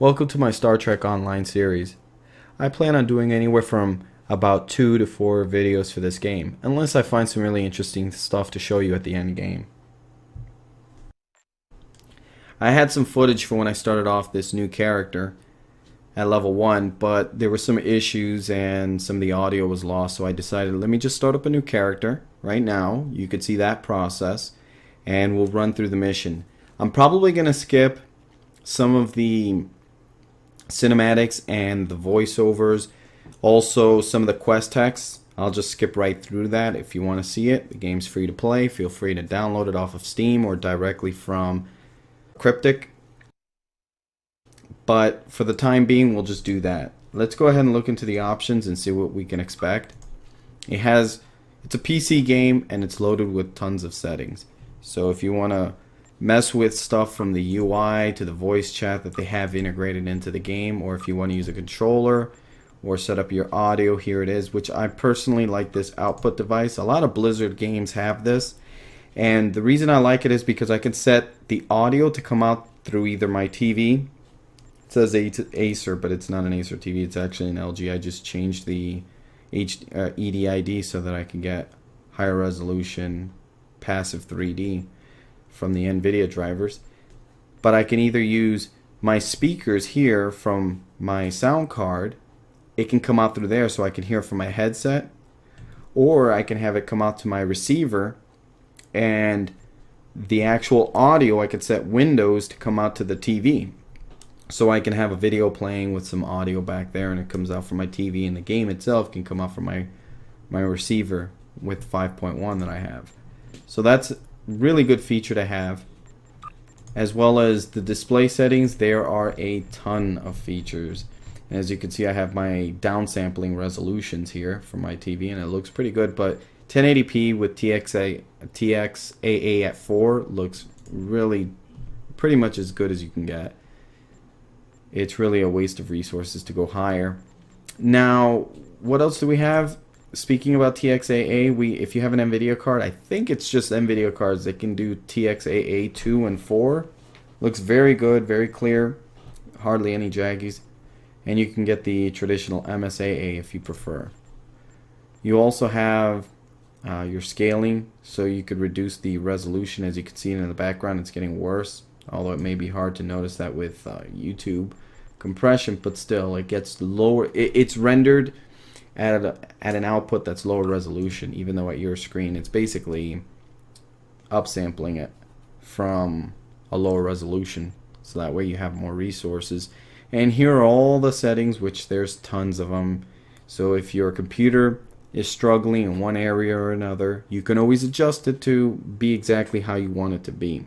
Welcome to my Star Trek Online series. I plan on doing anywhere from about 2 to 4 videos for this game, unless I find some really interesting stuff to show you at the end game. I had some footage for when I started off this new character at level 1, but there were some issues and some of the audio was lost, so I decided let me just start up a new character right now. You could see that process, and we'll run through the mission. I'm probably going to skip some of the cinematics and the voiceovers, also some of the quest texts. I'll just skip right through that. If you want to see it, the game's free to play. Feel free to download it off of Steam or directly from Cryptic. But for the time being, we'll just do that. Let's go ahead and look into the options and see what we can expect. It's a PC game and it's loaded with tons of settings. So if you want to mess with stuff from the UI to the voice chat that they have integrated into the game, or if you want to use a controller or set up your audio, here it is, which I personally like this output device. A lot of Blizzard games have this, and the reason I like it is because I can set the audio to come out through either my TV. It says Acer, but it's not an Acer TV, it's actually an LG. I just changed the EDID so that I can get higher resolution passive 3D from the NVIDIA drivers. But I can either use my speakers here from my sound card. It can come out through there so I can hear from my headset, or I can have it come out to my receiver, and the actual audio I could set Windows to come out to the TV, so I can have a video playing with some audio back there and it comes out from my TV, and the game itself can come out from my receiver with 5.1 that I have. So that's really good feature to have. As well as the display settings, there are a ton of features. And as you can see, I have my downsampling resolutions here for my TV, and it looks pretty good. But 1080p with TXAA at 4 looks really pretty much as good as you can get. It's really a waste of resources to go higher. Now, what else do we have? Speaking about TXAA, if you have an NVIDIA card, I think it's just NVIDIA cards that can do TXAA 2 and 4. Looks very good, very clear, hardly any jaggies. And you can get the traditional MSAA if you prefer. You also have your scaling, so you could reduce the resolution. As you can see in the background, it's getting worse, although it may be hard to notice that with YouTube compression, but still it gets lower. It's rendered at an output that's lower resolution, even though at your screen it's basically upsampling it from a lower resolution, so that way you have more resources. And here are all the settings, which there's tons of them. So if your computer is struggling in one area or another, you can always adjust it to be exactly how you want it to be.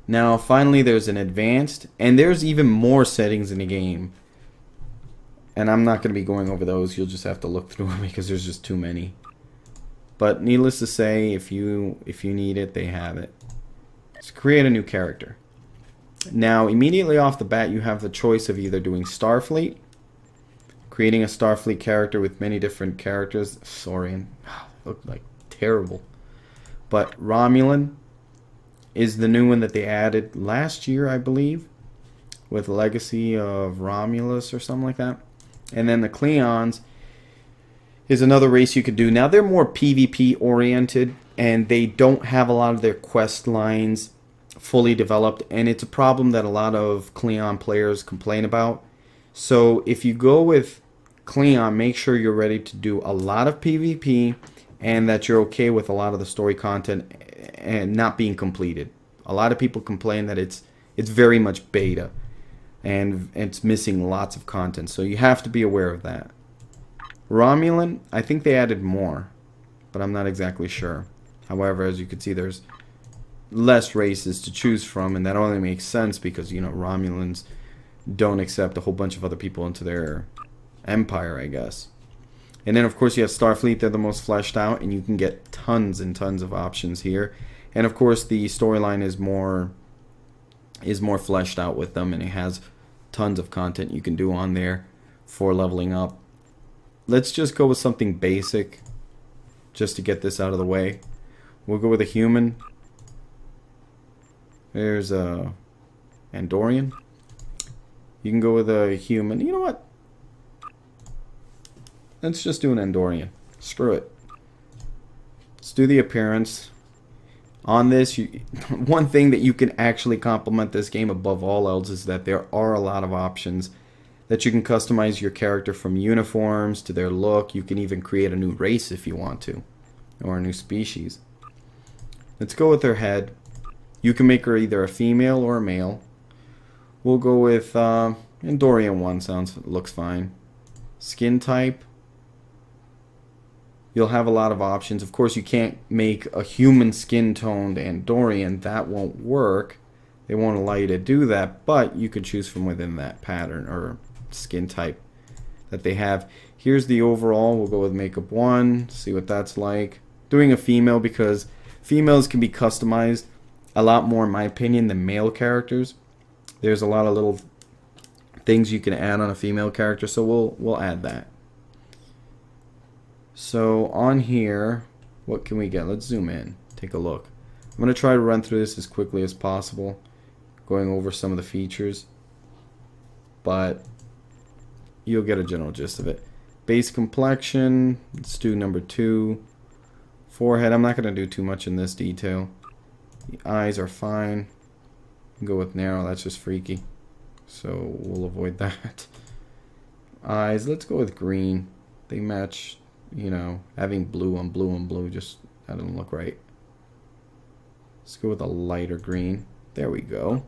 Now finally, there's an advanced, and there's even more settings in the game. And I'm not going to be going over those. You'll just have to look through them because there's just too many. But needless to say, if you need it, they have it. Let's create a new character. Now, immediately off the bat, you have the choice of either doing Starfleet, creating a Starfleet character with many different characters. Saurian, looked like terrible. But Romulan is the new one that they added last year, I believe, with Legacy of Romulus or something like that. And then the Klingons is another race you could do. Now they're more PvP oriented, and they don't have a lot of their quest lines fully developed, and it's a problem that a lot of Klingon players complain about. So if you go with Klingon, make sure you're ready to do a lot of PvP and that you're okay with a lot of the story content and not being completed. A lot of people complain that it's very much beta and it's missing lots of content, so you have to be aware of that. Romulan, I think they added more, but I'm not exactly sure. However, as you can see, there's less races to choose from, and that only makes sense because, you know, Romulans don't accept a whole bunch of other people into their empire, I guess. And then of course you have Starfleet. They're the most fleshed out, and you can get tons and tons of options here. And of course the storyline is more fleshed out with them, and it has tons of content you can do on there for leveling up. Let's just go with something basic just to get this out of the way. We'll go with a human. There's a Andorian. You can go with a human. You know what? Let's just do an Andorian. Screw it. Let's do the appearance. On this, one thing that you can actually complement this game above all else is that there are a lot of options that you can customize your character, from uniforms to their look. You can even create a new race if you want to, or a new species. Let's go with her head. You can make her either a female or a male. We'll go with Andorian one. Looks fine. Skin type. You'll have a lot of options. Of course, you can't make a human skin-toned Andorian. That won't work. They won't allow you to do that, but you could choose from within that pattern or skin type that they have. Here's the overall. We'll go with makeup 1, see what that's like. Doing a female because females can be customized a lot more, in my opinion, than male characters. There's a lot of little things you can add on a female character, so we'll add that. So on here, what can we get? Let's zoom in, take a look. I'm going to try to run through this as quickly as possible, going over some of the features, but you'll get a general gist of it. Base complexion, let's do number 2. Forehead, I'm not going to do too much in this detail. The eyes are fine. Go with narrow, that's just freaky, so we'll avoid that. Eyes, let's go with green. They match. You know, having blue on blue on blue, just, that doesn't look right. Let's go with a lighter green. There we go.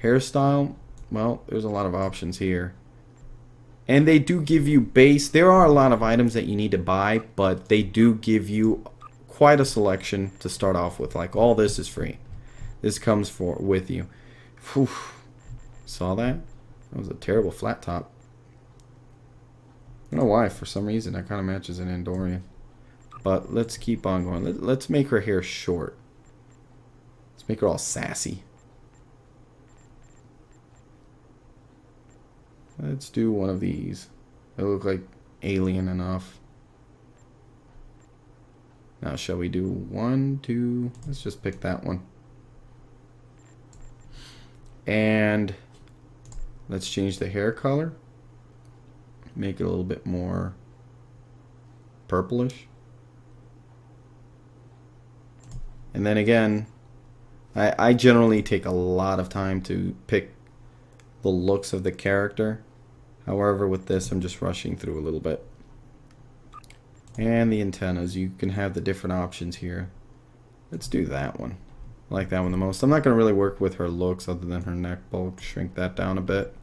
Hairstyle, well, there's a lot of options here. And they do give you base. There are a lot of items that you need to buy, but they do give you quite a selection to start off with. Like, all this is free. This comes with you. Whew. Saw that? That was a terrible flat top. I don't know why, for some reason that kind of matches an Andorian. But let's keep on going. Let's make her hair short. Let's make her all sassy. Let's do one of these. They look like alien enough. Now shall we do 1, 2, let's just pick that one. And let's change the hair color. Make it a little bit more purplish. And then again, I generally take a lot of time to pick the looks of the character. However, with this, I'm just rushing through a little bit. And the antennas, you can have the different options here. Let's do that one. I like that one the most. I'm not going to really work with her looks other than her neck bulk. Shrink that down a bit.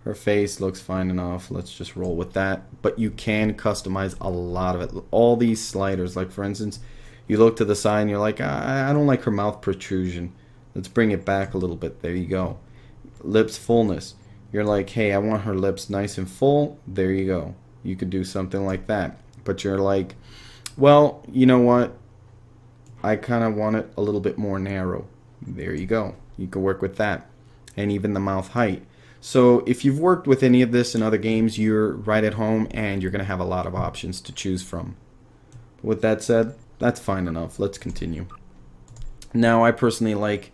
Her face looks fine enough. Let's just roll with that. But you can customize a lot of it. All these sliders, like for instance, you look to the side and you're like, I don't like her mouth protrusion. Let's bring it back a little bit. There you go. Lips fullness. You're like, hey, I want her lips nice and full. There you go. You could do something like that. But you're like, well, you know what? I kind of want it a little bit more narrow. There you go. You can work with that. And even the mouth height. So if you've worked with any of this in other games, you're right at home and you're going to have a lot of options to choose from. With that said, that's fine enough. Let's continue. Now, I personally like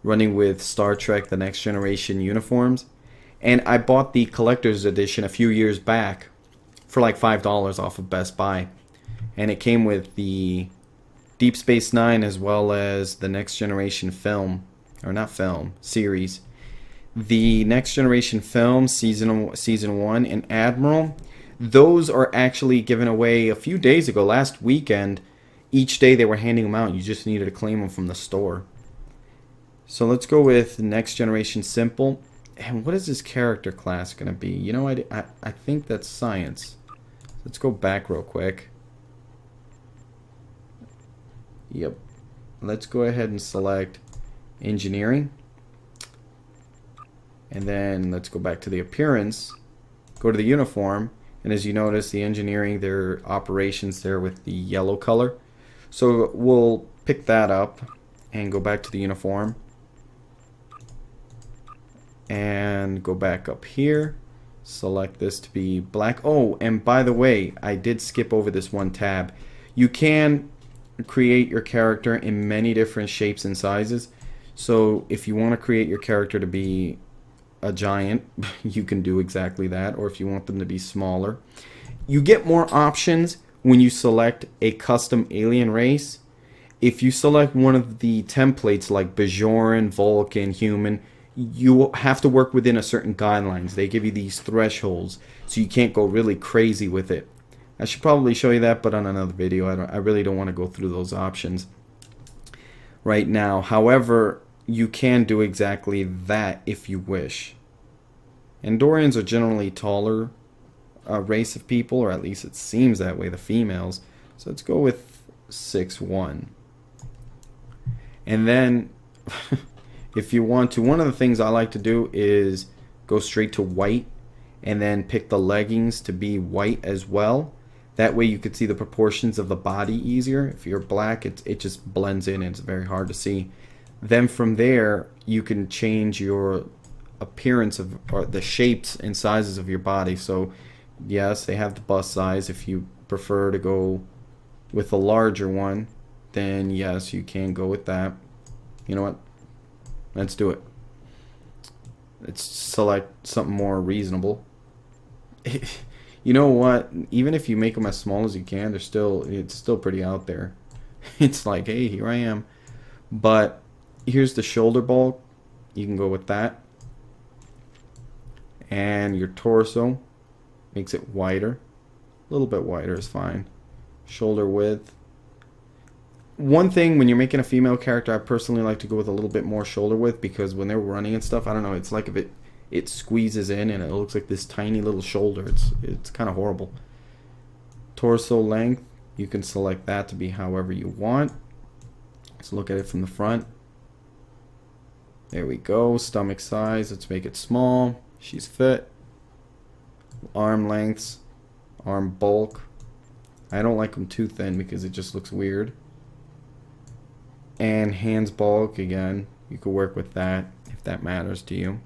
running with Star Trek The Next Generation uniforms. And I bought the collector's edition a few years back for like $5 off of Best Buy. And it came with the Deep Space Nine as well as the Next Generation film, or not film, series. The Next Generation film, season 1, and Admiral, those are actually given away a few days ago, last weekend. Each day they were handing them out. You just needed to claim them from the store. So let's go with Next Generation Simple. And what is this character class going to be? You know, I think that's science. Let's go back real quick. Yep. Let's go ahead and select engineering. And then let's go back to the appearance. Go to the uniform. And as you notice, the engineering, their operations there with the yellow color. So we'll pick that up and go back to the uniform. And go back up here. Select this to be black. Oh, and by the way, I did skip over this one tab. You can create your character in many different shapes and sizes. So if you want to create your character to be a giant, you can do exactly that. Or if you want them to be smaller. You get more options when you select a custom alien race. If you select one of the templates like Bajoran, Vulcan, Human, you have to work within a certain guidelines. They give you these thresholds, so you can't go really crazy with it. I should probably show you that, but on another video. I really don't want to go through those options right now. However, you can do exactly that if you wish. Andorians are generally taller race of people, or at least it seems that way, the females. So let's go with 6'1". And then if you want to, one of the things I like to do is go straight to white and then pick the leggings to be white as well. That way you could see the proportions of the body easier. If you're black, it just blends in and it's very hard to see. Then from there, you can change your appearance of, or the shapes and sizes of your body. So yes, they have the bust size. If you prefer to go with a larger one, then yes, you can go with that. You know what? Let's do it. Let's select something more reasonable. You know what? Even if you make them as small as you can, it's still pretty out there. It's like, hey, here I am. But here's the shoulder bulk. You can go with that. And your torso makes it wider. A little bit wider is fine. Shoulder width. One thing, when you're making a female character, I personally like to go with a little bit more shoulder width, because when they're running and stuff, I don't know, it's like if it squeezes in and it looks like this tiny little shoulder. It's kind of horrible. Torso length, you can select that to be however you want. Let's look at it from the front. There we go. Stomach size, let's make it small. She's fit. Arm lengths, arm bulk. I don't like them too thin because it just looks weird. And hands bulk, again, you could work with that if that matters to you.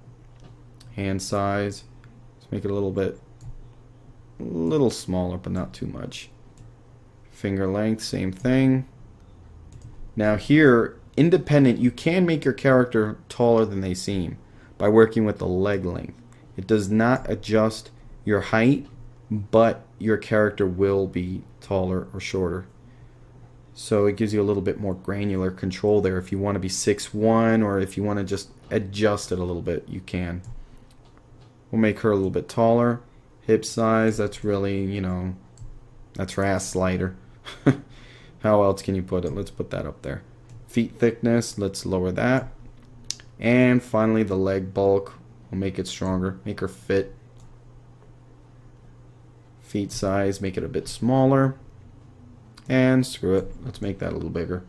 Hand size, let's make it a little smaller, but not too much. Finger length, same thing. Now here, independent, you can make your character taller than they seem by working with the leg length. It does not adjust your height, but your character will be taller or shorter. So it gives you a little bit more granular control there. If you want to be 6'1", or if you want to just adjust it a little bit, you can. We'll make her a little bit taller. Hip size, that's really, you know, that's her ass slider. How else can you put it? Let's put that up there. Feet thickness, let's lower that. And finally, the leg bulk. We'll make it stronger. Make her fit. Feet size, make it a bit smaller. And screw it, let's make that a little bigger.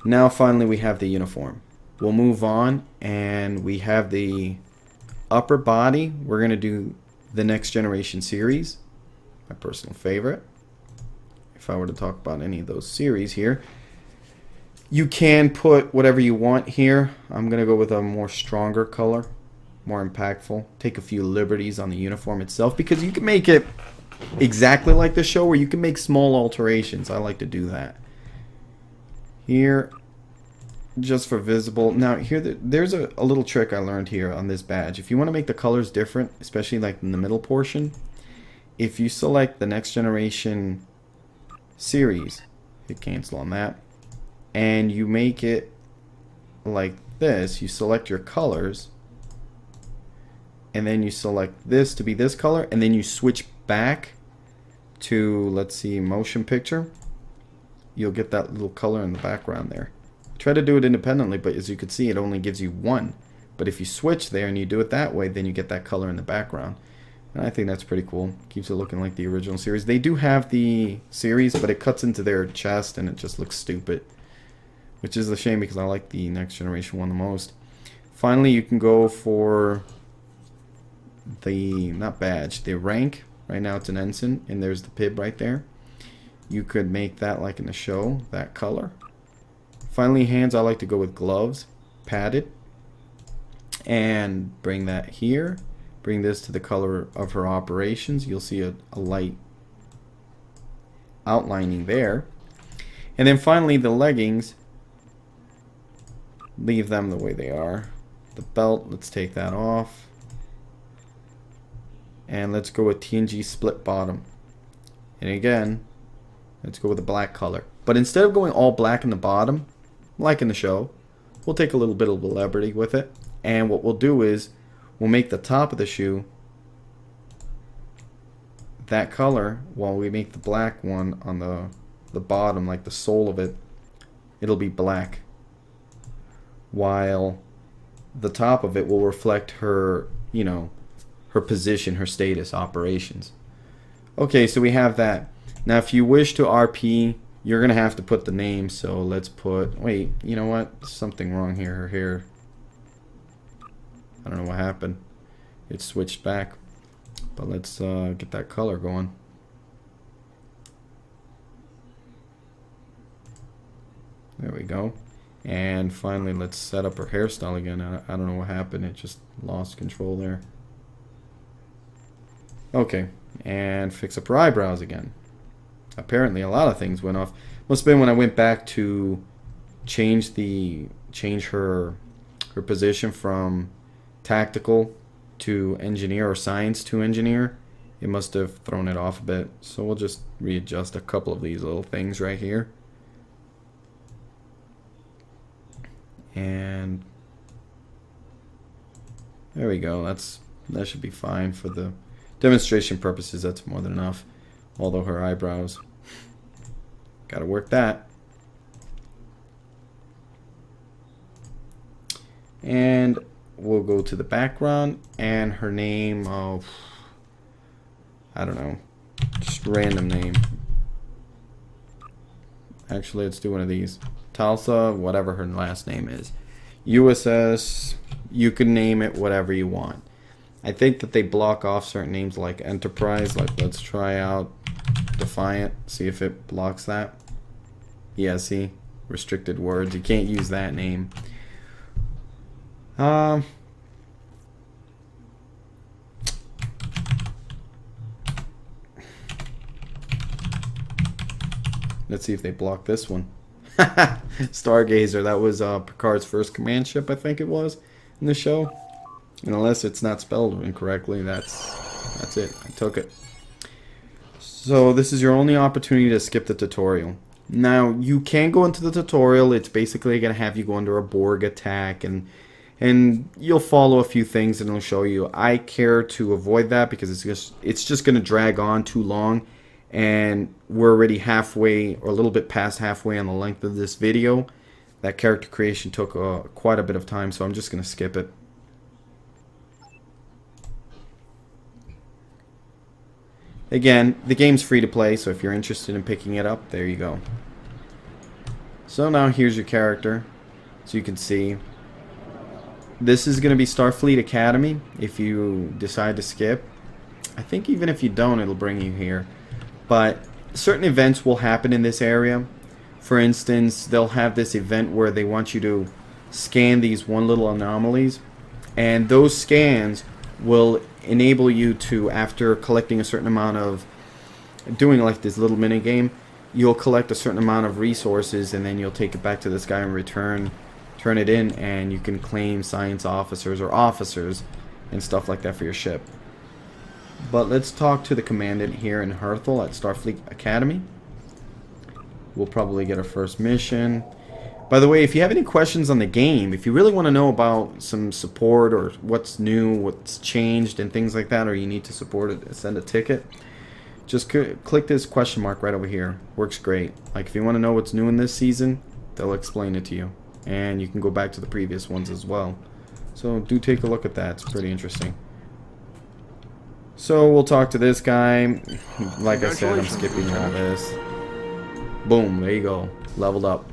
Now finally we have the uniform. We'll move on, and we have the upper body. We're going to do the Next Generation series, my personal favorite. If I were to talk about any of those series here, you can put whatever you want here. I'm going to go with a more stronger color, more impactful. Take a few liberties on the uniform itself, because you can make it exactly like the show, where you can make small alterations. I like to do that. Here, just for visible. Now here, there's a little trick I learned here on this badge. If you want to make the colors different, especially like in the middle portion, if you select the Next Generation series, hit cancel on that, and you make it like this, you select your colors, and then you select this to be this color, and then you switch back to, let's see, motion picture, you'll get that little color in the background there. Try to do it independently, but as you can see, it only gives you one. But if you switch there and you do it that way, then you get that color in the background. And I think that's pretty cool. Keeps it looking like the original series. They do have the series, but it cuts into their chest and it just looks stupid, which is a shame because I like the Next Generation one the most. Finally, you can go for the, not badge, the rank. Right now it's an ensign, and there's the pib right there. You could make that like in the show, that color. Finally, hands, I like to go with gloves, padded, and bring that here. Bring this to the color of her operations. You'll see a light outlining there. And then finally, the leggings, leave them the way they are. The belt, let's take that off. And let's go with TNG split bottom. And again, let's go with the black color. But instead of going all black in the bottom, like in the show, we'll take a little bit of liberty with it. And what we'll do is, we'll make the top of the shoe that color, while we make the black one on the bottom, like the sole of it, it'll be black. While the top of it will reflect her, you know, her position, her status, operations. Okay, so we have that. Now if you wish to RP, you're going to have to put the name. So let's put, wait, you know what? Something wrong here. I don't know what happened. It switched back. But let's get that color going. There we go. And finally, let's set up her hairstyle again. I don't know what happened. It just lost control there. Okay. And fix up her eyebrows again. Apparently, a lot of things went off. Must have been when I went back to change her position from tactical to engineer, or science to engineer. It must have thrown it off a bit. So we'll just readjust a couple of these little things right here. And there we go. That should be fine for the demonstration purposes. That's more than enough. Although her eyebrows, gotta work that. And we'll go to the background, and her name, oh, I don't know, just random name. Actually, let's do one of these. Talsa, whatever her last name is. USS, you can name it whatever you want. I think that they block off certain names like Enterprise. Like, let's try out Defiant, see if it blocks that. Yeah, see? Restricted words. You can't use that name. Let's see if they block this one. Stargazer, that was Picard's first command ship, I think it was, in the show. And unless it's not spelled incorrectly, that's it. I took it. So this is your only opportunity to skip the tutorial. Now, you can go into the tutorial. It's basically going to have you go under a Borg attack, and you'll follow a few things and it'll show you. I care to avoid that because it's just going to drag on too long, and we're already halfway, or a little bit past halfway on the length of this video. That character creation took quite a bit of time, so I'm just going to skip it. Again, the game's free to play, so if you're interested in picking it up, there you go. So now here's your character. So you can see, this is going to be Starfleet Academy if you decide to skip. I think even if you don't, it'll bring you here. But certain events will happen in this area. For instance, they'll have this event where they want you to scan these one little anomalies, and those scans will enable you to, after collecting a certain amount of, doing like this little mini game, you'll collect a certain amount of resources, and then you'll take it back to this guy and turn it in, and you can claim science officers or officers and stuff like that for your ship. But let's talk to the commandant here in Herthel at Starfleet Academy. We'll probably get our first mission. By the way, if you have any questions on the game, if you really want to know about some support or what's new, what's changed and things like that, or you need to support it, send a ticket, just click this question mark right over here. Works great. Like, if you want to know what's new in this season, they'll explain it to you. And you can go back to the previous ones as well. So do take a look at that. It's pretty interesting. So we'll talk to this guy. Like I said, I'm skipping all this. Boom, there you go. Leveled up.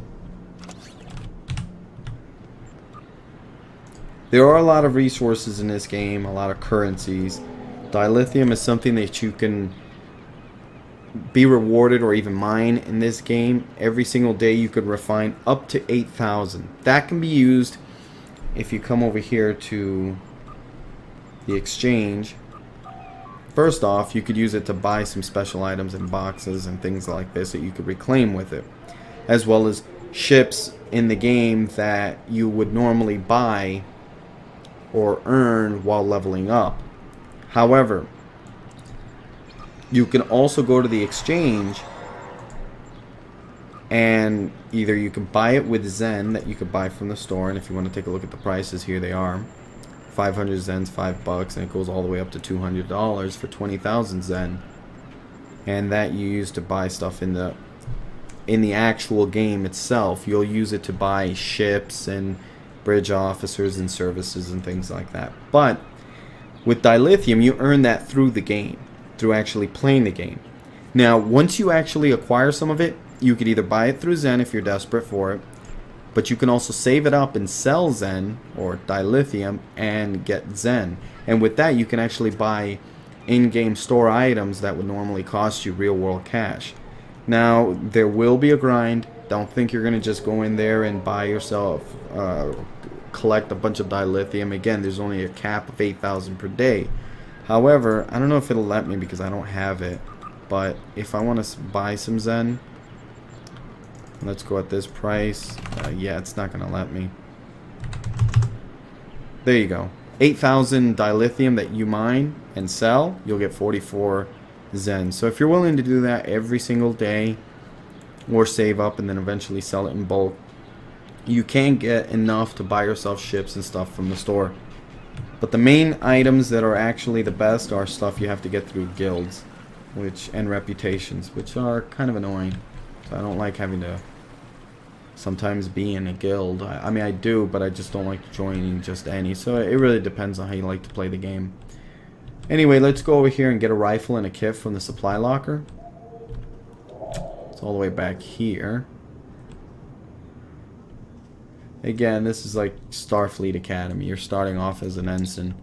There are a lot of resources in this game, a lot of currencies. Dilithium is something that you can be rewarded or even mine in this game. Every single day you could refine up to 8,000. That can be used if you come over here to the exchange. First off, you could use it to buy some special items and boxes and things like this that you could reclaim with it, as well as ships in the game that you would normally buy or earn while leveling up. However, you can also go to the exchange and either you can buy it with Zen that you could buy from the store, and if you want to take a look at the prices, here they are. 500 Zen's $5, and it goes all the way up to $200 for 20,000 Zen. And that you use to buy stuff in the actual game itself. You'll use it to buy ships and bridge officers and services and things like that. But with dilithium, you earn that through the game, through actually playing the game. Now, once you actually acquire some of it, you could either buy it through Zen if you're desperate for it, but you can also save it up and sell Zen or dilithium and get Zen. And with that, you can actually buy in-game store items that would normally cost you real-world cash. Now, there will be a grind. Don't think you're going to just go in there and buy yourself, collect a bunch of dilithium. Again, there's only a cap of 8,000 per day. However, I don't know if it'll let me because I don't have it. But if I want to buy some Zen, let's go at this price. Yeah, it's not going to let me. There you go. 8,000 dilithium that you mine and sell, you'll get 44 Zen. So if you're willing to do that every single day, or save up and then eventually sell it in bulk, you can get enough to buy yourself ships and stuff from the store. But the main items that are actually the best are stuff you have to get through guilds, and reputations, which are kind of annoying. So I don't like having to sometimes be in a guild. I mean, I do, but I just don't like joining just any. So it really depends on how you like to play the game. Anyway, let's go over here and get a rifle and a kit from the supply locker. It's all the way back here. Again, this is like Starfleet Academy. You're starting off as an ensign.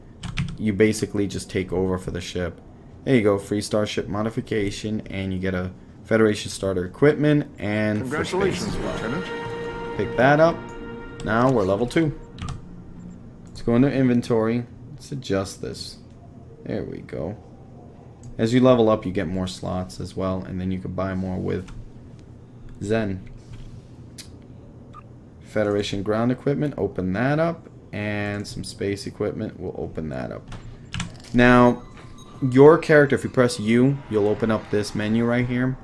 You basically just take over for the ship. There you go, free starship modification, and you get a Federation starter equipment and congratulations, Lieutenant. Pick that up. Now we're level 2. Let's go into inventory. Let's adjust this. There we go. As you level up, you get more slots as well, and then you can buy more with Zen. Federation ground equipment, open that up, and some space equipment, we'll open that up. Now, your character, if you press U, you'll open up this menu right here.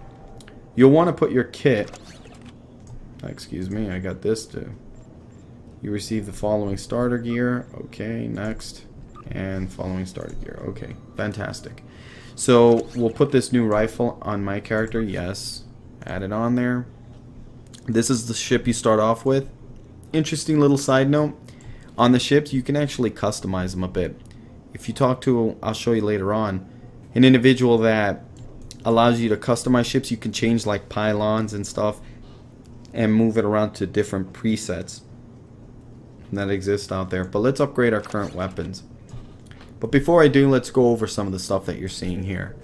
You'll want to put your kit. Excuse me, I got this too. You receive the following starter gear. Okay, next. And following starter gear. Okay, fantastic. So we'll put this new rifle on my character. Yes, add it on there. This is the ship you start off with. Interesting little side note. On the ships, you can actually customize them a bit. If you talk to, I'll show you later on, an individual that allows you to customize ships, you can change like pylons and stuff and move it around to different presets that exist out there. But let's upgrade our current weapons. But before I do, let's go over some of the stuff that you're seeing here.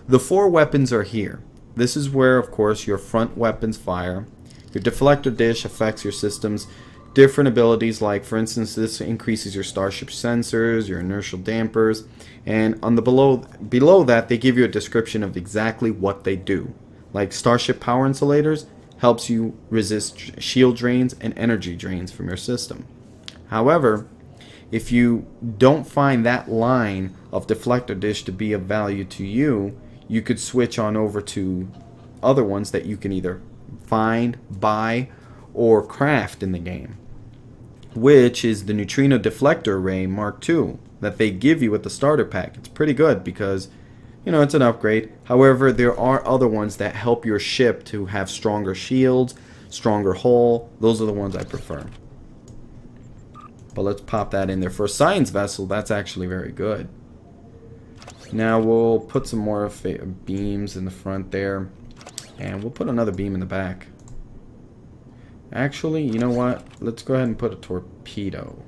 The 4 weapons are here. This is where, of course, your front weapons fire. Your deflector dish affects your system's different abilities, like, for instance, this increases your starship sensors, your inertial dampers, and on the below that, they give you a description of exactly what they do. Like starship power insulators helps you resist shield drains and energy drains from your system. However, if you don't find that line of deflector dish to be of value to you, you could switch on over to other ones that you can either find, buy, or craft in the game, which is the Neutrino Deflector Array Mark II that they give you with the starter pack. It's pretty good because, you know, it's an upgrade. However, there are other ones that help your ship to have stronger shields, stronger hull. Those are the ones I prefer. But let's pop that in there. For a science vessel, that's actually very good. Now we'll put some more beams in the front there, and we'll put another beam in the back. Actually, you know what? Let's go ahead and put a torpedo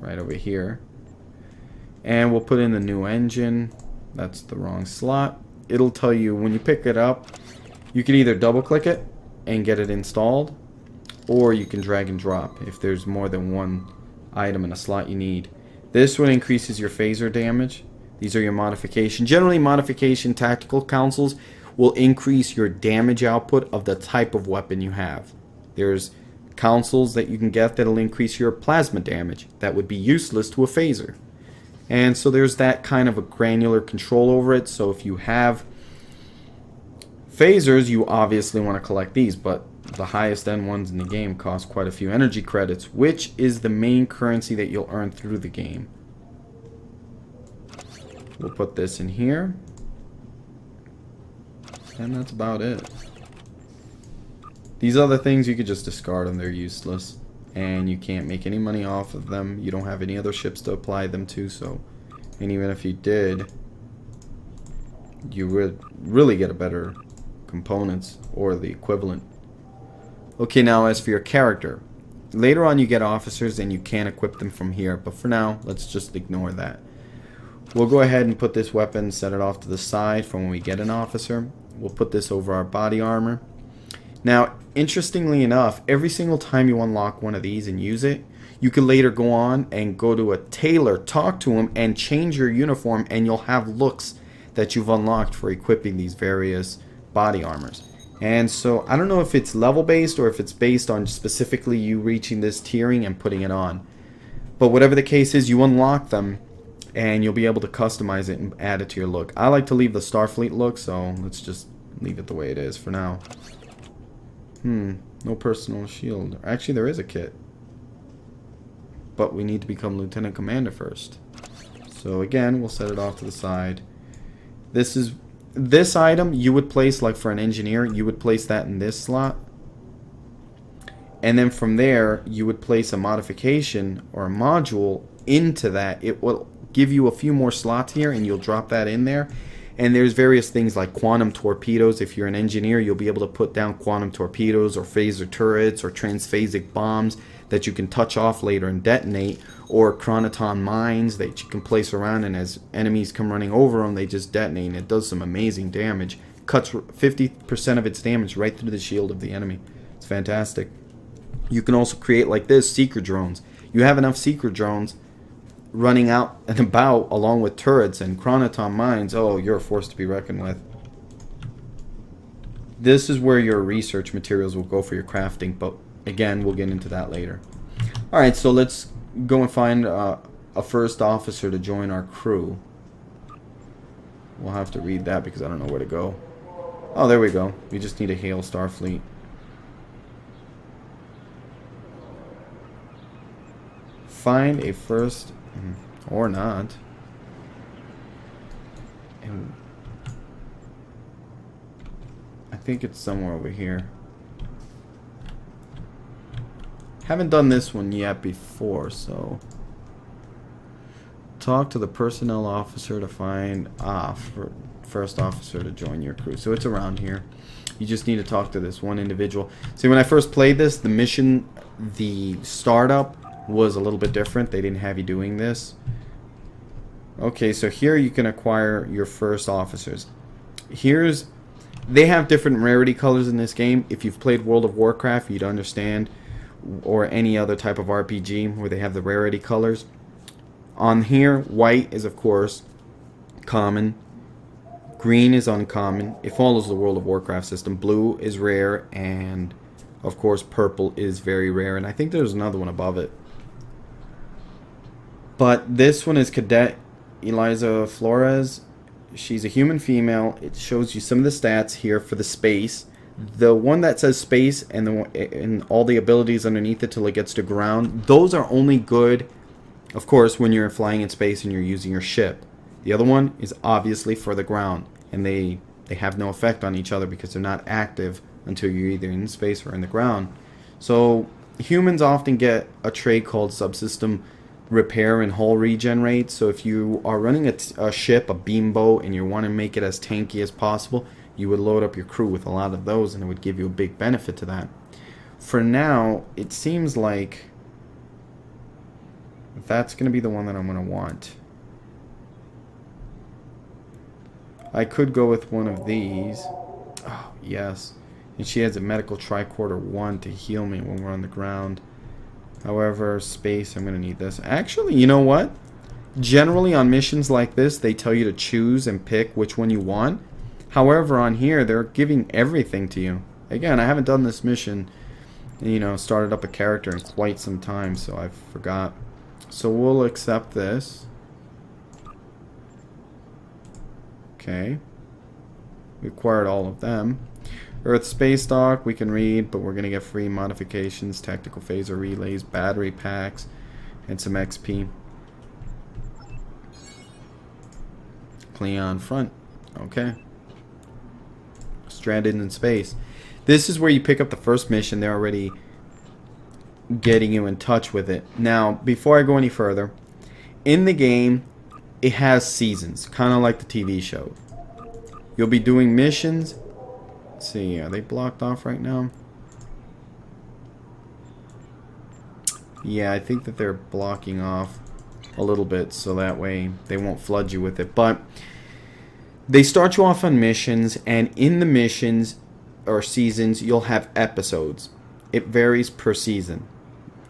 right over here. And we'll put in the new engine. That's the wrong slot. It'll tell you when you pick it up, you can either double click it and get it installed, or you can drag and drop if there's more than one item in a slot you need. This one increases your phaser damage. These are your modification. Generally, modification tactical councils will increase your damage output of the type of weapon you have. There's consoles that you can get that'll increase your plasma damage. That would be useless to a phaser. And so there's that kind of a granular control over it. So if you have phasers, you obviously want to collect these, but the highest end ones in the game cost quite a few energy credits, which is the main currency that you'll earn through the game. We'll put this in here. And that's about it. These other things you could just discard them, they're useless. And you can't make any money off of them. You don't have any other ships to apply them to, so. And even if you did, you would really get a better components or the equivalent. Okay, now as for your character. Later on you get officers and you can equip them from here, but for now, let's just ignore that. We'll go ahead and put this weapon, set it off to the side for when we get an officer. We'll put this over our body armor. Now, interestingly enough, every single time you unlock one of these and use it, you can later go on and go to a tailor, talk to him, and change your uniform, and you'll have looks that you've unlocked for equipping these various body armors. And so, I don't know if it's level based or if it's based on specifically you reaching this tiering and putting it on. But whatever the case is, you unlock them, and you'll be able to customize it and add it to your look. I like to leave the Starfleet look, so let's just leave it the way it is for now. No personal shield. Actually, there is a kit. But we need to become Lieutenant Commander first. So again, we'll set it off to the side. This item you would place, like for an engineer, you would place that in this slot. And then from there, you would place a modification or a module into that. It will give you a few more slots here, and you'll drop that in there. And there's various things like quantum torpedoes. If you're an engineer, you'll be able to put down quantum torpedoes or phaser turrets or transphasic bombs that you can touch off later and detonate, or chronoton mines that you can place around, and as enemies come running over them, they just detonate, and it does some amazing damage. Cuts 50% of its damage right through the shield of the enemy. It's fantastic. You can also create, like this, seeker drones. You have enough seeker drones running out and about along with turrets and chronoton mines. Oh, you're a force to be reckoned with. This is where your research materials will go for your crafting, but again, we'll get into that later. Alright, so let's go and find a first officer to join our crew. We'll have to read that because I don't know where to go. Oh, there we go. We just need to hail Starfleet. Find a first, or not. And I think it's somewhere over here. Haven't done this one yet before, so talk to the personnel officer to find first officer to join your crew. So it's around here. You just need to talk to this one individual. See, when I first played this, the mission, the startup was a little bit different. They didn't have you doing this. Okay, so here you can acquire your first officers. They have different rarity colors in this game. If you've played World of Warcraft, you'd understand, or any other type of RPG where they have the rarity colors. On here, white is of course common, green is uncommon. It follows the World of Warcraft system. Blue is rare, and of course purple is very rare, and I think there's another one above it. But this one is Cadet Eliza Flores. She's a human female. It shows you some of the stats here for the space. The one that says space and all the abilities underneath it till it gets to ground, those are only good, of course, when you're flying in space and you're using your ship. The other one is obviously for the ground, and they have no effect on each other because they're not active until you're either in space or in the ground. So humans often get a trait called subsystem repair and hull regenerate. So if you are running a ship, a beamboat, and you want to make it as tanky as possible, you would load up your crew with a lot of those, and it would give you a big benefit to that. For now, it seems like that's going to be the one that I'm going to want. I could go with one of these. Oh, yes. And she has a medical tricorder 1 to heal me when we're on the ground. However, space, I'm going to need this. Actually, you know what? Generally on missions like this, they tell you to choose and pick which one you want. However, on here, they're giving everything to you. Again, I haven't done this mission you know, started up a character in quite some time, so I forgot. So we'll accept this. Okay. We acquired all of them. Earth Space Dock, we can read, but we're going to get free modifications, tactical phaser relays, battery packs, and some XP. Cleon front. Okay. Stranded in space. This is where you pick up the first mission. They're already getting you in touch with it. Now, before I go any further, in the game, it has seasons, kind of like the TV show. You'll be doing missions. Let's see, are they blocked off right now? Yeah, I think that they're blocking off a little bit, so that way they won't flood you with it. But they start you off on missions, and in the missions or seasons, you'll have episodes. It varies per season.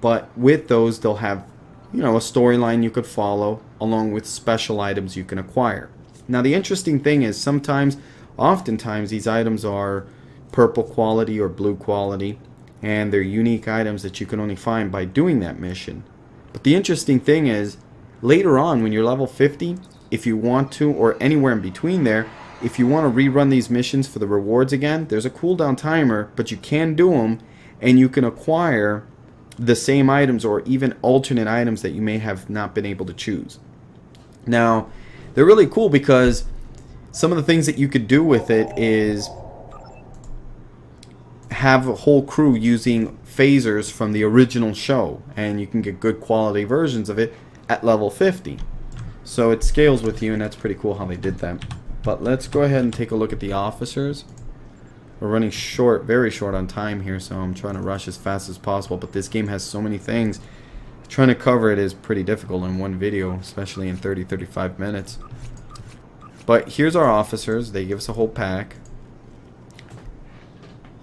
But with those, they'll have, you know, a storyline you could follow, along with special items you can acquire. Now, the interesting thing is oftentimes, these items are purple quality or blue quality, and they're unique items that you can only find by doing that mission. But the interesting thing is, later on, when you're level 50, if you want to, or anywhere in between there, if you want to rerun these missions for the rewards again, there's a cooldown timer, but you can do them, and you can acquire the same items or even alternate items that you may have not been able to choose. Now, they're really cool because some of the things that you could do with it is have a whole crew using phasers from the original show, and you can get good quality versions of it at level 50. So it scales with you, and that's pretty cool how they did that. But let's go ahead and take a look at the officers. We're running short, very short on time here, so I'm trying to rush as fast as possible. But this game has so many things. Trying to cover it is pretty difficult in one video, especially in 30-35 minutes. But here's our officers. They give us a whole pack.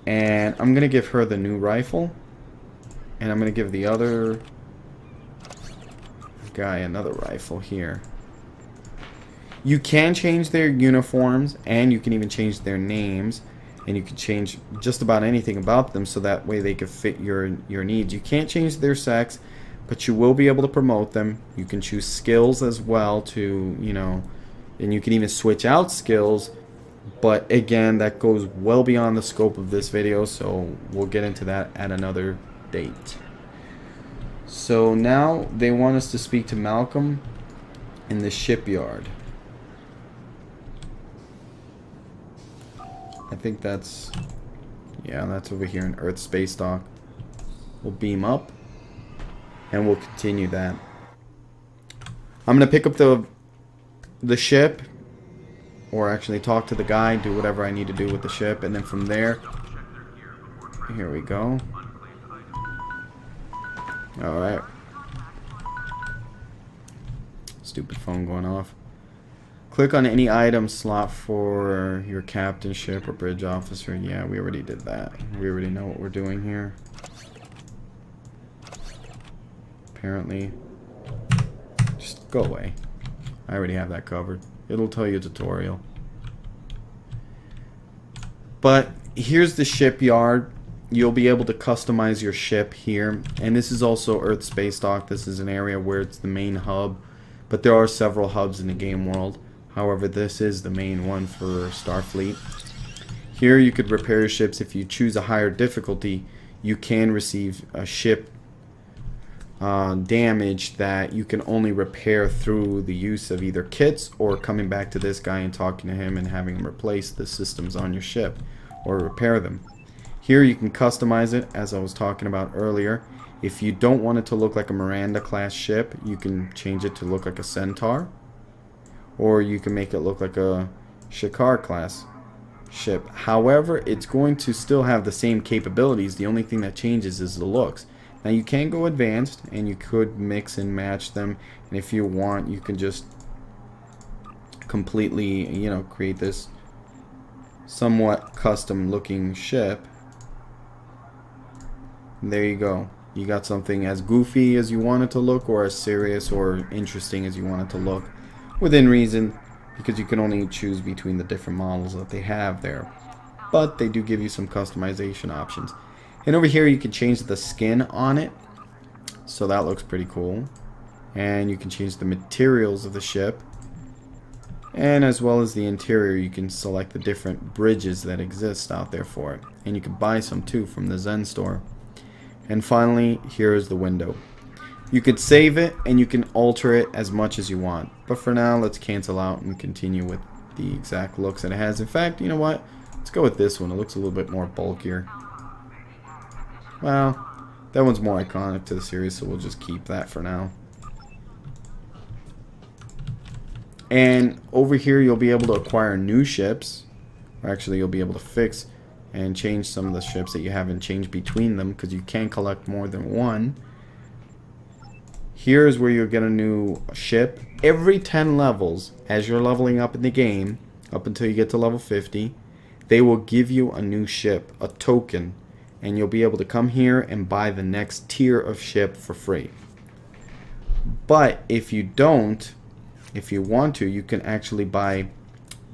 And I'm going to give her the new rifle. And I'm going to give the other guy another rifle here. You can change their uniforms, and you can even change their names, and you can change just about anything about them so that way they can fit your needs. You can't change their sex, but you will be able to promote them. You can choose skills as well to, you know, and you can even switch out skills, but again, that goes well beyond the scope of this video, so we'll get into that at another date. So now they want us to speak to Malcolm in the shipyard. I think that's, yeah, that's over here in Earth Space Dock. We'll beam up, and we'll continue that. I'm going to pick up the ship, or actually talk to the guy, do whatever I need to do with the ship, and then from there, here we go. Alright. Stupid phone going off. Click on any item slot for your captain, ship, or bridge officer. Yeah, we already did that. We already know what we're doing here. Apparently. Just go away. I already have that covered. It'll tell you a tutorial. But here's the shipyard. You'll be able to customize your ship here. And this is also Earth Space Dock. This is an area where it's the main hub. But there are several hubs in the game world. However, this is the main one for Starfleet. Here you could repair your ships. If you choose a higher difficulty, you can receive a ship damage that you can only repair through the use of either kits or coming back to this guy and talking to him and having him replace the systems on your ship or repair them. Here you can customize it, as I was talking about earlier. If you don't want it to look like a Miranda class ship, you can change it to look like a Centaur, or you can make it look like a Shakar class ship. However, it's going to still have the same capabilities. The only thing that changes is the looks. Now you can go advanced, and you could mix and match them, and if you want, you can just completely, you know, create this somewhat custom looking ship. And there you go. You got something as goofy as you want it to look, or as serious or interesting as you want it to look, within reason, because you can only choose between the different models that they have there. But they do give you some customization options. And over here you can change the skin on it. So that looks pretty cool. And you can change the materials of the ship. And as well as the interior, you can select the different bridges that exist out there for it. And you can buy some too from the Zen store. And finally, here is the window. You could save it and you can alter it as much as you want. But for now, let's cancel out and continue with the exact looks that it has. In fact, you know what? Let's go with this one. It looks a little bit more bulkier. Well, that one's more iconic to the series, so we'll just keep that for now. And over here, you'll be able to acquire new ships. Or actually, you'll be able to fix and change some of the ships that you haven't changed between them, because you can collect more than one. Here's where you'll get a new ship. Every 10 levels, as you're leveling up in the game, up until you get to level 50, they will give you a new ship, a token. And you'll be able to come here and buy the next tier of ship for free. But if you don't, if you want to, you can actually buy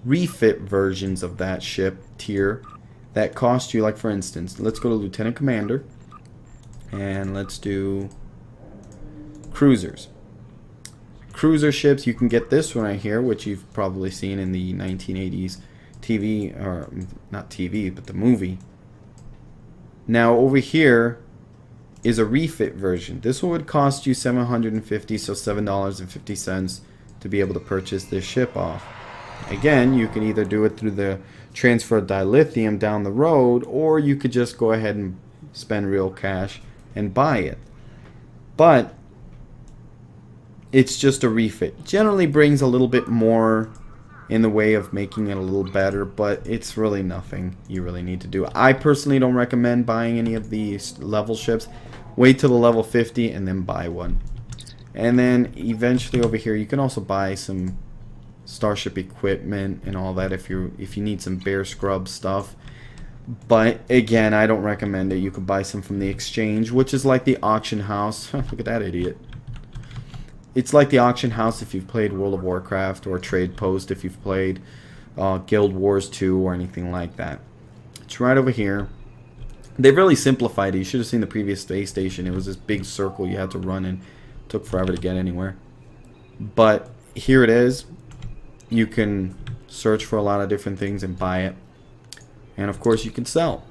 refit versions of that ship tier that cost you, like for instance, let's go to Lieutenant Commander and let's do cruisers. Cruiser ships, you can get this one right here, which you've probably seen in the 1980s TV, or not TV, but the movie. Now over here is a refit version. This one would cost you $750, so $7.50 to be able to purchase this ship off. Again, you can either do it through the transfer of dilithium down the road, or you could just go ahead and spend real cash and buy it. But it's just a refit. Generally brings a little bit more in the way of making it a little better, but it's really nothing you really need to do. I personally don't recommend buying any of these level ships. Wait till the level 50 and then buy one. And then eventually over here you can also buy some starship equipment and all that if you need some bear scrub stuff. But again, I don't recommend it. You could buy some from the exchange, which is like the auction house. Look at that idiot. It's like the auction house if you've played World of Warcraft, or Trade Post if you've played Guild Wars 2 or anything like that. It's right over here. They've really simplified it. You should have seen the previous space station. It was this big circle you had to run in. It took forever to get anywhere. But here it is. You can search for a lot of different things and buy it. And of course you can sell.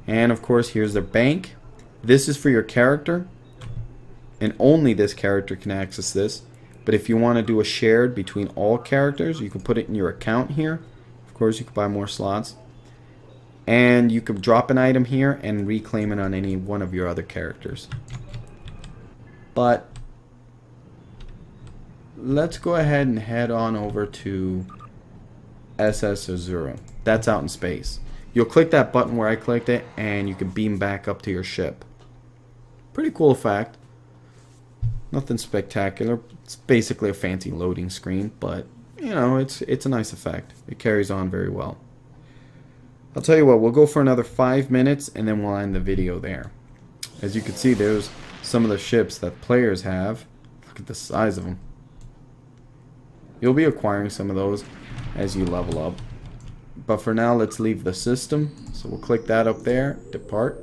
And of course here's their bank. This is for your character. And only this character can access this. But if you want to do a shared between all characters, you can put it in your account here. Of course, you can buy more slots. And you can drop an item here and reclaim it on any one of your other characters. But let's go ahead and head on over to SS Azura. That's out in space. You'll click that button where I clicked it, and you can beam back up to your ship. Pretty cool effect. Nothing spectacular. It's basically a fancy loading screen, but you know, it's a nice effect. It carries on very well. I'll tell you what, we'll go for another 5 minutes and then we'll end the video there. As you can see, there's some of the ships that players have. Look at the size of them. You'll be acquiring some of those as you level up. But for now, let's leave the system. So we'll click that up there, depart.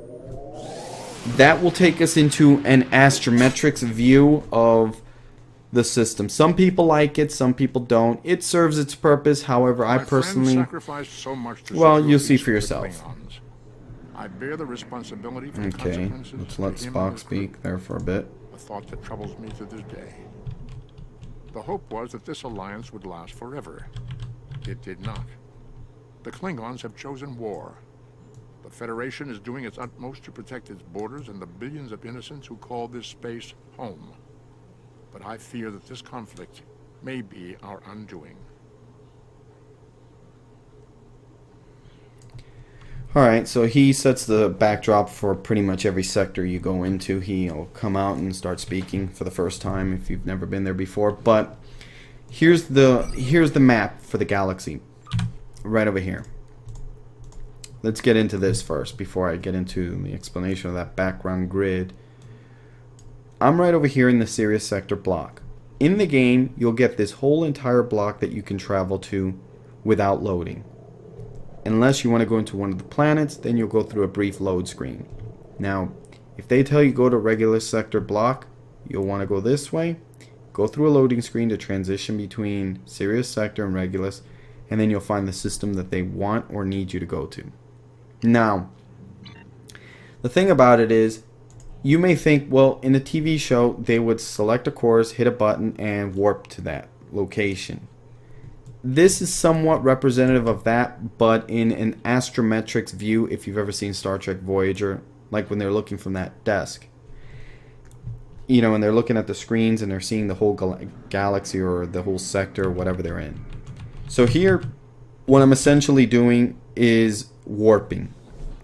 That will take us into an astrometrics view of the system. Some people like it, some people don't. It serves its purpose. However, I personally, well, you'll see for yourself. I bear the responsibility for okay, let's let Spock speak there for a bit. A thought that troubles me to this day. The hope was that this alliance would last forever. It did not. The Klingons have chosen war. The Federation is doing its utmost to protect its borders and the billions of innocents who call this space home. But I fear that this conflict may be our undoing. Alright, so he sets the backdrop for pretty much every sector you go into. He'll come out and start speaking for the first time if you've never been there before. But here's the map for the galaxy. Right over here. Let's get into this first before I get into the explanation of that background grid. I'm right over here in the Sirius sector block. In the game, you'll get this whole entire block that you can travel to without loading. unless you want to go into one of the planets, then you'll go through a brief load screen. Now, if they tell you go to regular sector block, you'll want to go this way, go through a loading screen to transition between Sirius sector and Regulus, and then you'll find the system that they want or need you to go to. Now, the thing about it is, you may think, well, in a TV show, they would select a course, hit a button, and warp to that location. This is somewhat representative of that, but in an astrometrics view, if you've ever seen Star Trek Voyager, like when they're looking from that desk. You know, and they're looking at the screens and they're seeing the whole galaxy or the whole sector or whatever they're in. So here, what I'm essentially doing is warping.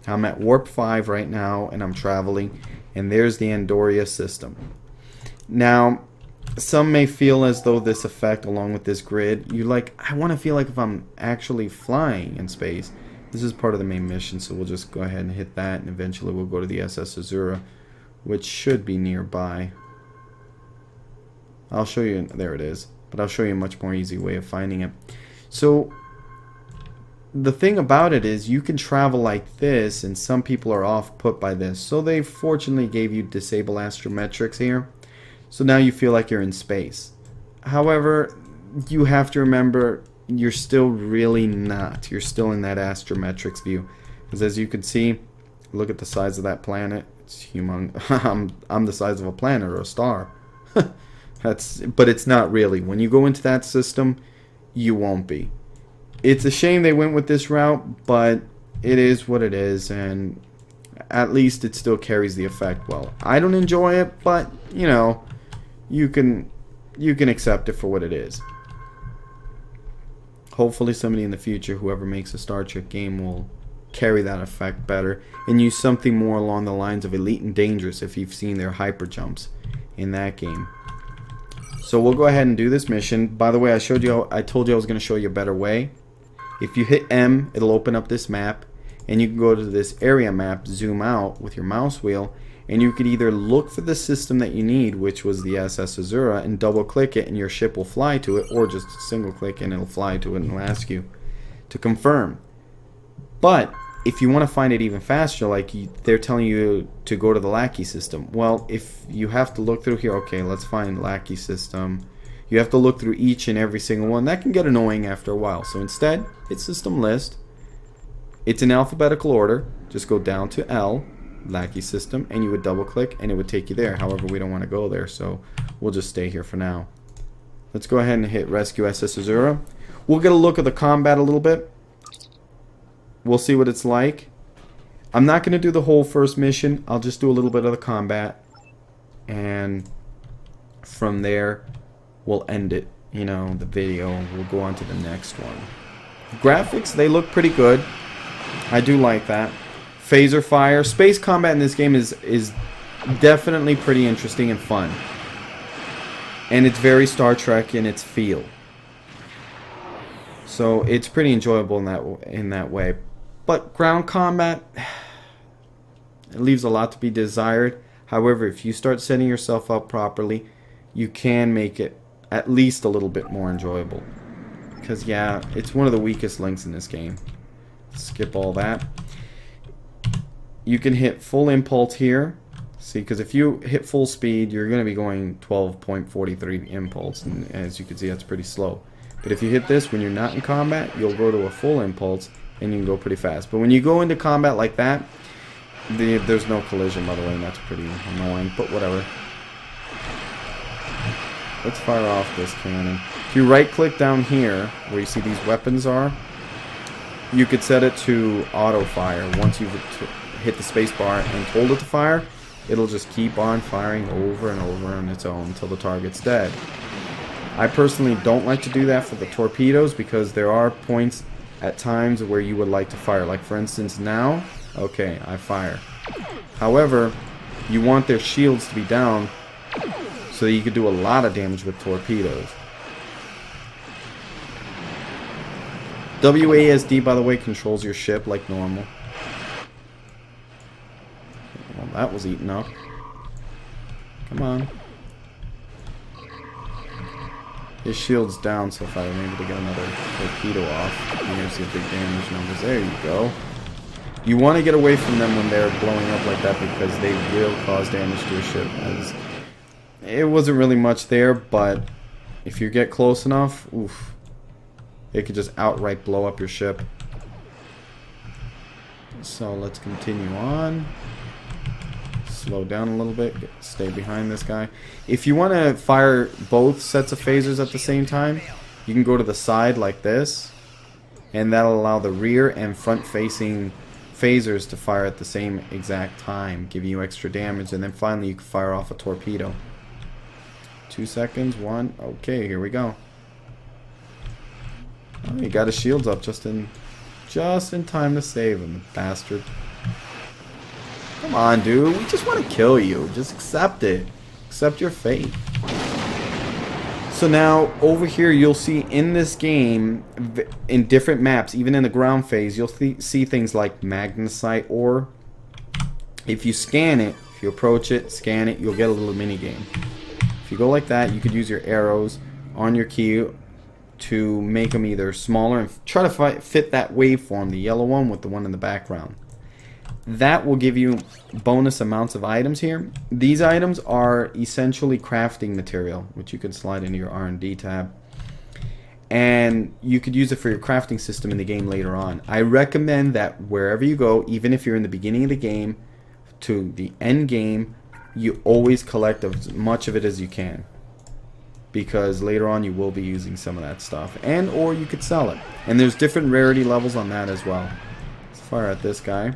I'm at warp 5 right now, and I'm traveling, and there's the Andoria system. Now, some may feel as though this effect, along with this grid, I want to feel like if I'm actually flying in space. This is part of the main mission, so we'll just go ahead and hit that, and eventually we'll go to the SS Azura, which should be nearby. I'll show you, there it is, but I'll show you a much more easy way of finding it. So, the thing about it is you can travel like this, and some people are off put by this. So they fortunately gave you disable astrometrics here. So now you feel like you're in space. However, you have to remember you're still really not. You're still in that astrometrics view. Because as you can see, look at the size of that planet. It's humongous. I'm the size of a planet or a star. But it's not really. When you go into that system, you won't be. It's a shame they went with this route, but it is what it is, and at least it still carries the effect well. I don't enjoy it, but you know, you can accept it for what it is. Hopefully somebody in the future, whoever makes a Star Trek game, will carry that effect better and use something more along the lines of Elite and Dangerous, if you've seen their hyper jumps in that game. So we'll go ahead and do this mission. By the way, I told you I was going to show you a better way. If you hit M, it'll open up this map, and you can go to this area map, zoom out with your mouse wheel, and you could either look for the system that you need, which was the SS Azura, and double click it and your ship will fly to it, or just single click and it'll fly to it and it'll ask you to confirm. But if you want to find it even faster, like they're telling you to go to the Lackey system, well, if you have to look through here, okay, let's find Lackey system. You have to look through each and every single one. That can get annoying after a while. So instead, hit system list. It's in alphabetical order. Just go down to L, Lackey system, and you would double click and it would take you there. However, we don't want to go there, so we'll just stay here for now. Let's go ahead and hit rescue SS Azura. We'll get a look at the combat a little bit. We'll see what it's like. I'm not going to do the whole first mission. I'll just do a little bit of the combat, and from there we'll end it, you know, the video. We'll go on to the next one. Graphics, they look pretty good. I do like that. Phaser fire. Space combat in this game is definitely pretty interesting and fun. And it's very Star Trek in its feel. So it's pretty enjoyable in that way. But ground combat, it leaves a lot to be desired. However, if you start setting yourself up properly, you can make it at least a little bit more enjoyable. Because, yeah, it's one of the weakest links in this game. Skip all that. You can hit full impulse here. See, because if you hit full speed, you're going to be going 12.43 impulse. And as you can see, that's pretty slow. But if you hit this when you're not in combat, you'll go to a full impulse and you can go pretty fast. But when you go into combat like that, there's no collision, by the way, and that's pretty annoying, but whatever. Let's fire off this cannon. If you right click down here where you see these weapons are, you could set it to auto fire. Once you've hit the space bar and told it to fire, it'll just keep on firing over and over on its own until the target's dead. I personally don't like to do that for the torpedoes because there are points at times where you would like to fire. Like for instance now, okay, I fire. However, you want their shields to be down so that you can do a lot of damage with torpedoes. WASD, by the way, controls your ship like normal. Well, that was eaten up. Come on. His shield's down, so if I'm able to get another torpedo off, you're going to see big damage numbers. There you go. You want to get away from them when they're blowing up like that because they will cause damage to your ship. As it wasn't really much there, but if you get close enough, oof, it could just outright blow up your ship. So let's continue on. Slow down a little bit. Stay behind this guy. If you want to fire both sets of phasers at the same time, you can go to the side like this, and that'll allow the rear and front facing phasers to fire at the same exact time, giving you extra damage. And then finally you can fire off a torpedo. 2 seconds. 1. Okay, here we go. Oh, he got his shields up just in time to save him, bastard. Come on, dude. We just want to kill you. Just accept it. Accept your fate. So now, over here, you'll see in this game, in different maps, even in the ground phase, you'll see things like magnesite ore. If you scan it, if you approach it, scan it, you'll get a little mini game. If you go like that, you could use your arrows on your key to make them either smaller and try to fit that waveform, the yellow one with the one in the background. That will give you bonus amounts of items here. These items are essentially crafting material, which you can slide into your R&D tab. And you could use it for your crafting system in the game later on. I recommend that wherever you go, even if you're in the beginning of the game to the end game, you always collect as much of it as you can. Because later on you will be using some of that stuff. And or you could sell it. And there's different rarity levels on that as well. Let's fire at this guy.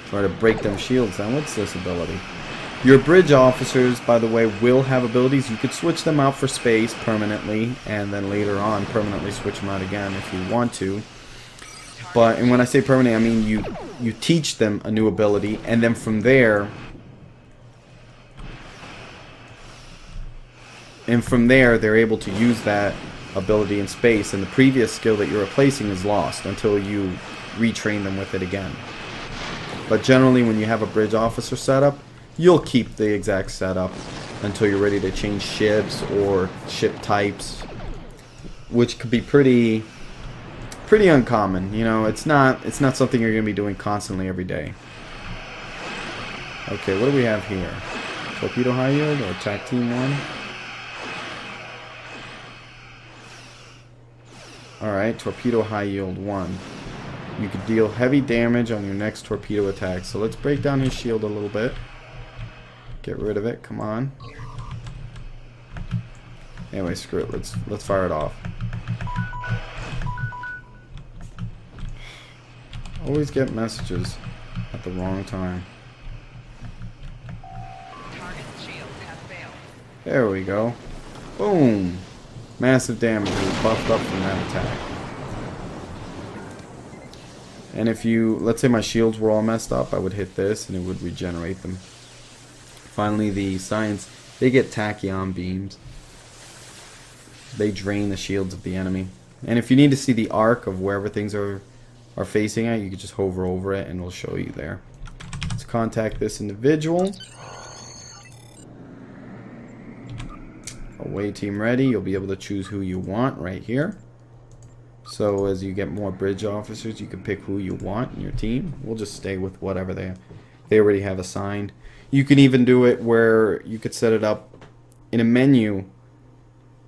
Try to break them shields. Now what's this ability? Your bridge officers, by the way, will have abilities. You could switch them out for space permanently, and then later on permanently switch them out again if you want to. But, and when I say permanent, I mean you teach them a new ability, and then from there, they're able to use that ability in space, and the previous skill that you're replacing is lost until you retrain them with it again. But generally, when you have a bridge officer setup, you'll keep the exact setup until you're ready to change ships or ship types, which could be pretty uncommon. You know, it's not something you're going to be doing constantly every day. Okay, what do we have here? Torpedo high yield or attack team 1? Alright, torpedo high yield 1. You could deal heavy damage on your next torpedo attack. So let's break down his shield a little bit. Get rid of it. Come on. Anyway, screw it. Let's fire it off. Always get messages at the wrong time. There we go. Boom. Massive damage. He was buffed up from that attack. And if you, let's say my shields were all messed up, I would hit this and it would regenerate them. Finally, the science, they get tachyon beams. They drain the shields of the enemy. And if you need to see the arc of wherever things are facing at, you can just hover over it and it'll show you there. Let's contact this individual. Away team ready. You'll be able to choose who you want right here. So as you get more bridge officers, you can pick who you want in your team. We'll just stay with whatever they already have assigned. You can even do it where you could set it up in a menu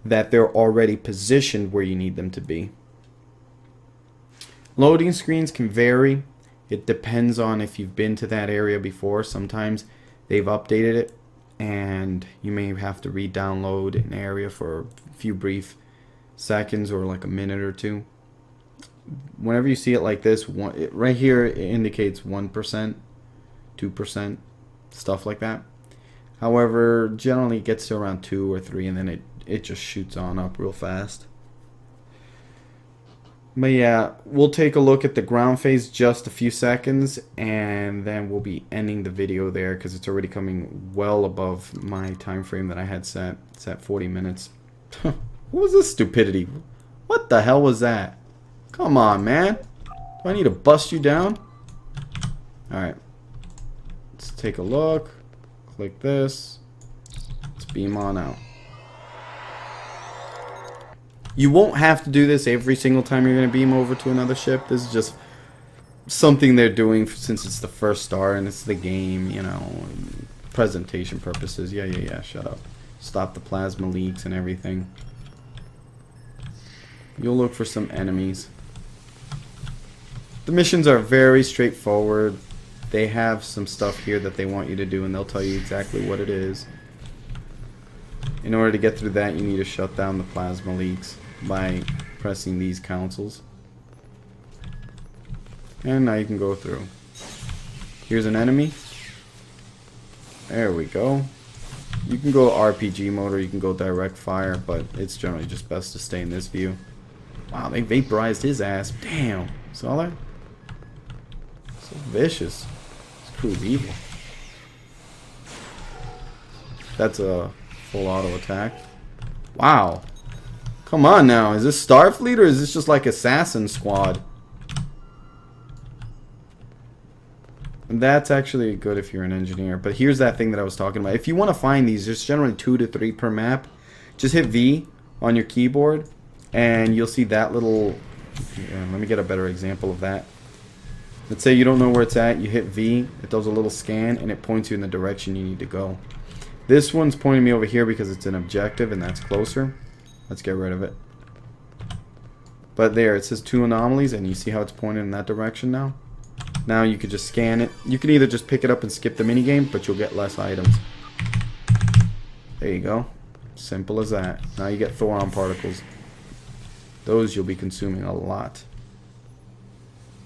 that they're already positioned where you need them to be. Loading screens can vary. It depends on if you've been to that area before. Sometimes they've updated it and you may have to re-download an area for a few brief seconds or like a minute or two. Whenever you see it like this, right here it indicates 1%, 2%, stuff like that. However, generally it gets to around 2 or 3 and then it just shoots on up real fast. But yeah, we'll take a look at the ground phase just a few seconds and then we'll be ending the video there because it's already coming well above my time frame that I had set. It's at 40 minutes. What was this stupidity? What the hell was that? Come on, man. Do I need to bust you down? Alright. Let's take a look. Click this. Let's beam on out. You won't have to do this every single time you're going to beam over to another ship. This is just something they're doing since it's the first star and it's the game, you know, presentation purposes. Yeah, shut up. Stop the plasma leaks and everything. You'll look for some enemies. The missions are very straightforward. They have some stuff here that they want you to do, and they'll tell you exactly what it is. In order to get through that, you need to shut down the plasma leaks by pressing these consoles. And now you can go through. Here's an enemy. There we go. You can go RPG mode or you can go direct fire, but it's generally just best to stay in this view. Wow, they vaporized his ass. Damn. Saw that? So vicious. This crew's evil. That's a full auto attack. Wow. Come on now. Is this Starfleet or is this just like Assassin Squad? And that's actually good if you're an engineer. But here's that thing that I was talking about. If you want to find these, there's generally 2 to 3 per map. Just hit V on your keyboard and you'll see that little... let me get a better example of that. Let's say you don't know where it's at. You hit V, it does a little scan, and it points you in the direction you need to go. This one's pointing me over here because it's an objective, and that's closer. Let's get rid of it. But there, it says 2 anomalies, and you see how it's pointed in that direction now? Now you could just scan it. You can either just pick it up and skip the minigame, but you'll get less items. There you go. Simple as that. Now you get Thoron particles. Those you'll be consuming a lot.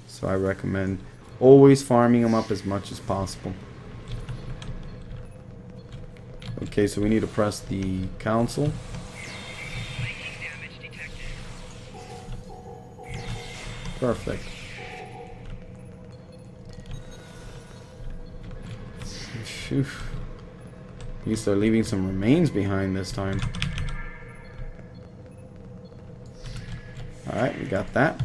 So I recommend always farming them up as much as possible. Okay, so we need to press the console. Perfect. Phew. You start leaving some remains behind this time. Alright, we got that.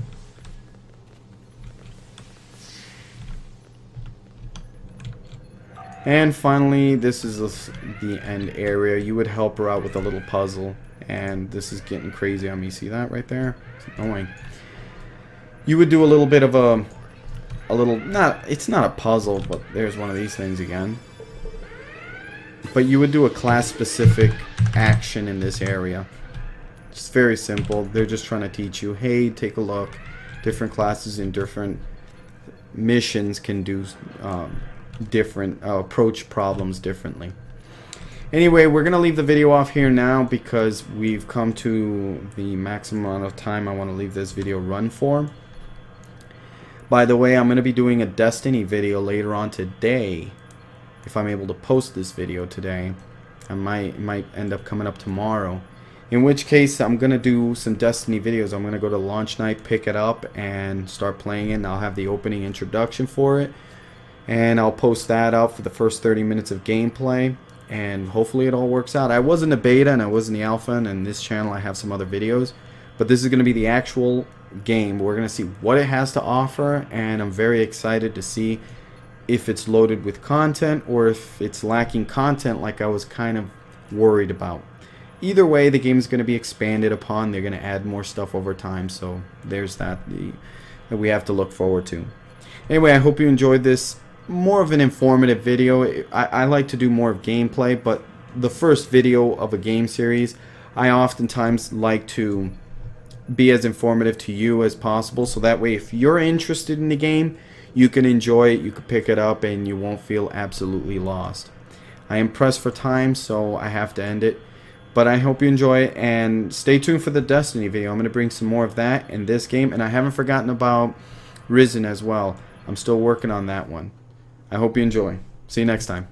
And finally, this is the end area. You would help her out with a little puzzle. And this is getting crazy on me. See that right there? It's annoying. You would do a little bit of it's not a puzzle, but there's one of these things again. But you would do a class-specific action in this area. It's very simple. They're just trying to teach you, hey, take a look. Different classes and different missions can do different approach problems differently. Anyway, we're gonna leave the video off here now because we've come to the maximum amount of time I want to leave this video run for. By the way, I'm gonna be doing a Destiny video later on today. If I'm able to post this video today, I might end up coming up tomorrow. In which case, I'm gonna do some Destiny videos. I'm gonna go to launch night, pick it up, and start playing it. And I'll have the opening introduction for it. And I'll post that out for the first 30 minutes of gameplay, and hopefully it all works out. I was in the beta and I was in the alpha, and in this channel I have some other videos, but this is going to be the actual game. We're going to see what it has to offer, and I'm very excited to see if it's loaded with content or if it's lacking content like I was kind of worried about. Either way, the game is going to be expanded upon. They're going to add more stuff over time, so there's that we have to look forward to. Anyway, I hope you enjoyed this. More of an informative video. I like to do more of gameplay, but the first video of a game series, I oftentimes like to be as informative to you as possible, so that way if you're interested in the game, you can enjoy it, you can pick it up, and you won't feel absolutely lost. I am pressed for time, so I have to end it, but I hope you enjoy it, and stay tuned for the Destiny video. I'm going to bring some more of that in this game, and I haven't forgotten about Risen as well. I'm still working on that one. I hope you enjoy. See you next time.